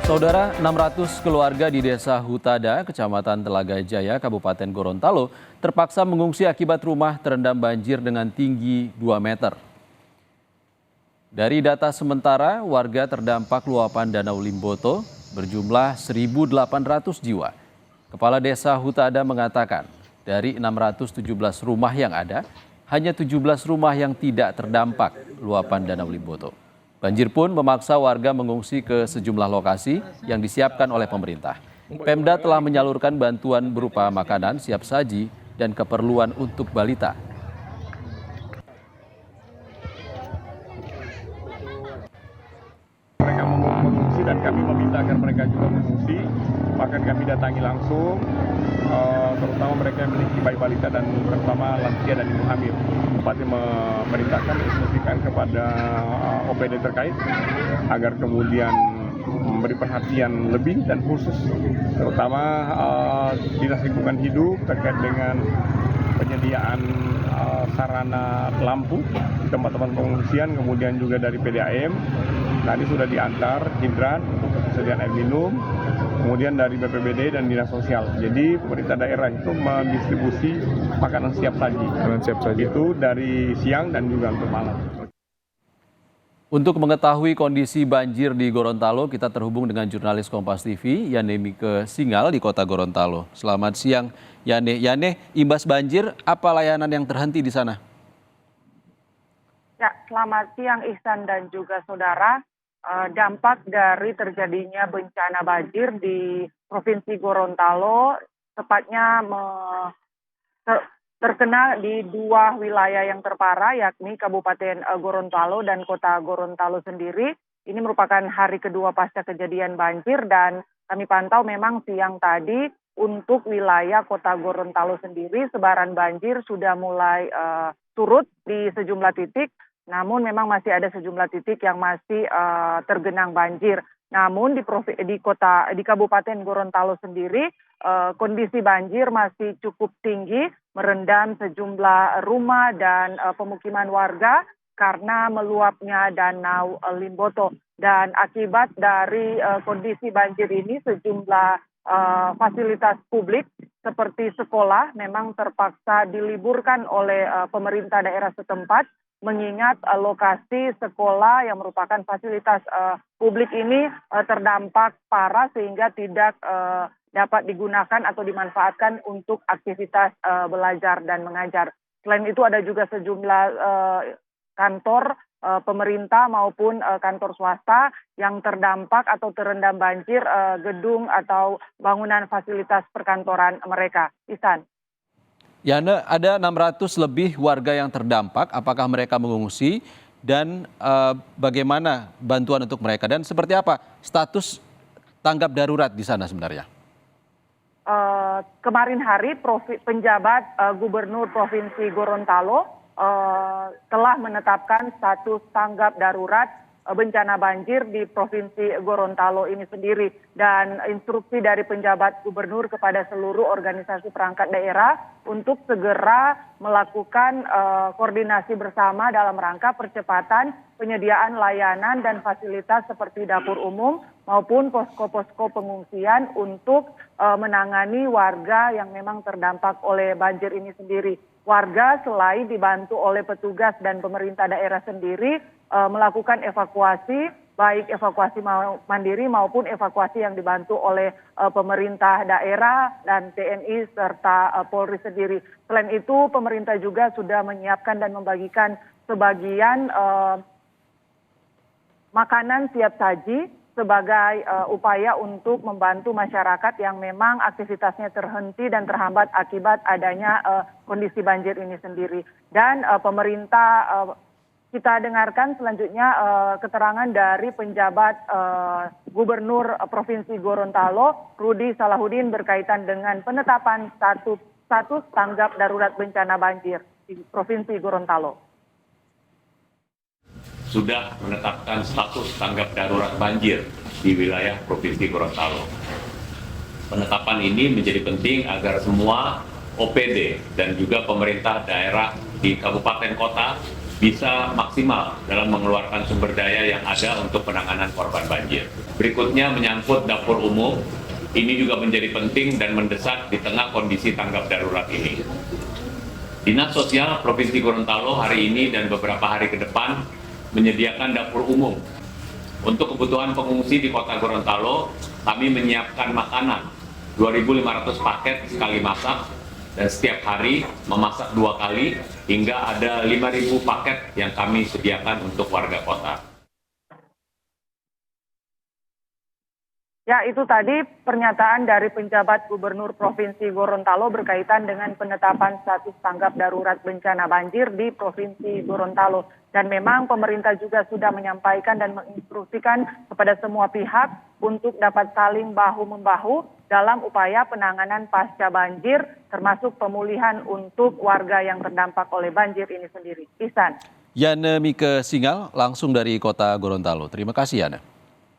Saudara, 600 keluarga di Desa Hutada, Kecamatan Telaga Jaya, Kabupaten Gorontalo, terpaksa mengungsi akibat rumah terendam banjir dengan tinggi 2 meter. Dari data sementara, warga terdampak luapan Danau Limboto berjumlah 1.800 jiwa. Kepala Desa Hutada mengatakan, dari 617 rumah yang ada, hanya 17 rumah yang tidak terdampak luapan Danau Limboto. Banjir pun memaksa warga mengungsi ke sejumlah lokasi yang disiapkan oleh pemerintah. Pemda telah menyalurkan bantuan berupa makanan siap saji dan keperluan untuk balita. Mereka mengungsi dan kami meminta agar mereka juga mengungsi. Bahkan kami datangi langsung, terutama mereka yang memiliki bayi balita dan terutama lansia dan ibu hamil. Bupati memerintahkan instruksikan kepada OPD terkait agar kemudian memberi perhatian lebih dan khusus, terutama Dinas Lingkungan Hidup terkait dengan penyediaan sarana lampu di tempat-tempat pengungsian, kemudian juga dari PDAM. Tadi sudah diantar hidran untuk persediaan air minum, kemudian dari BPBD dan Dinas Sosial. Jadi pemerintah daerah itu mendistribusi makanan siap saji. Itu dari siang dan juga untuk malam. Untuk mengetahui kondisi banjir di Gorontalo, kita terhubung dengan jurnalis Kompas TV, Yane Mike Singal di Kota Gorontalo. Selamat siang, Yane. Yane, imbas banjir, apa layanan yang terhenti di sana? Ya, selamat siang Ihsan dan juga saudara. Dampak dari terjadinya bencana banjir di Provinsi Gorontalo, tepatnya terkena di dua wilayah yang terparah, yakni Kabupaten Gorontalo dan Kota Gorontalo sendiri. Ini merupakan hari kedua pasca kejadian banjir dan kami pantau memang siang tadi untuk wilayah Kota Gorontalo sendiri sebaran banjir sudah mulai surut di sejumlah titik. Namun memang masih ada sejumlah titik yang masih tergenang banjir. Namun di Kabupaten Gorontalo sendiri kondisi banjir masih cukup tinggi, merendam sejumlah rumah dan pemukiman warga karena meluapnya Danau Limboto. Dan akibat dari kondisi banjir ini sejumlah fasilitas publik seperti sekolah memang terpaksa diliburkan oleh pemerintah daerah setempat, mengingat lokasi sekolah yang merupakan fasilitas publik ini terdampak parah sehingga tidak dapat digunakan atau dimanfaatkan untuk aktivitas belajar dan mengajar. Selain itu ada juga sejumlah kantor pemerintah maupun kantor swasta yang terdampak atau terendam banjir gedung atau bangunan fasilitas perkantoran mereka. Ihsan. Yana, ada 600 lebih warga yang terdampak. Apakah mereka mengungsi dan bagaimana bantuan untuk mereka? Dan seperti apa status tanggap darurat di sana sebenarnya? Kemarin hari penjabat Gubernur Provinsi Gorontalo telah menetapkan status tanggap darurat bencana banjir di Provinsi Gorontalo ini sendiri, dan instruksi dari penjabat gubernur kepada seluruh organisasi perangkat daerah untuk segera melakukan koordinasi bersama dalam rangka percepatan penyediaan layanan dan fasilitas seperti dapur umum maupun posko-posko pengungsian untuk menangani warga yang memang terdampak oleh banjir ini sendiri. Warga selain dibantu oleh petugas dan pemerintah daerah sendiri melakukan evakuasi, baik evakuasi mandiri maupun evakuasi yang dibantu oleh pemerintah daerah dan TNI serta Polri sendiri. Selain itu, pemerintah juga sudah menyiapkan dan membagikan sebagian makanan siap saji sebagai upaya untuk membantu masyarakat yang memang aktivitasnya terhenti dan terhambat akibat adanya kondisi banjir ini sendiri. Dan pemerintah, kita dengarkan selanjutnya keterangan dari penjabat Gubernur Provinsi Gorontalo, Rudi Salahuddin, berkaitan dengan penetapan status tanggap darurat bencana banjir di Provinsi Gorontalo. Sudah menetapkan status tanggap darurat banjir di wilayah Provinsi Gorontalo. Penetapan ini menjadi penting agar semua OPD dan juga pemerintah daerah di kabupaten kota bisa maksimal dalam mengeluarkan sumber daya yang ada untuk penanganan korban banjir. Berikutnya menyangkut dapur umum, ini juga menjadi penting dan mendesak di tengah kondisi tanggap darurat ini. Dinas Sosial Provinsi Gorontalo hari ini dan beberapa hari ke depan menyediakan dapur umum. Untuk kebutuhan pengungsi di Kota Gorontalo, kami menyiapkan makanan 2.500 paket sekali masak, dan setiap hari memasak 2 kali hingga ada 5.000 paket yang kami sediakan untuk warga kota. Ya, itu tadi pernyataan dari penjabat Gubernur Provinsi Gorontalo berkaitan dengan penetapan status tanggap darurat bencana banjir di Provinsi Gorontalo. Dan memang pemerintah juga sudah menyampaikan dan menginstruksikan kepada semua pihak untuk dapat saling bahu-membahu dalam upaya penanganan pasca banjir, termasuk pemulihan untuk warga yang terdampak oleh banjir ini sendiri. Ihsan. Yana Mika Singal langsung dari Kota Gorontalo. Terima kasih Yana.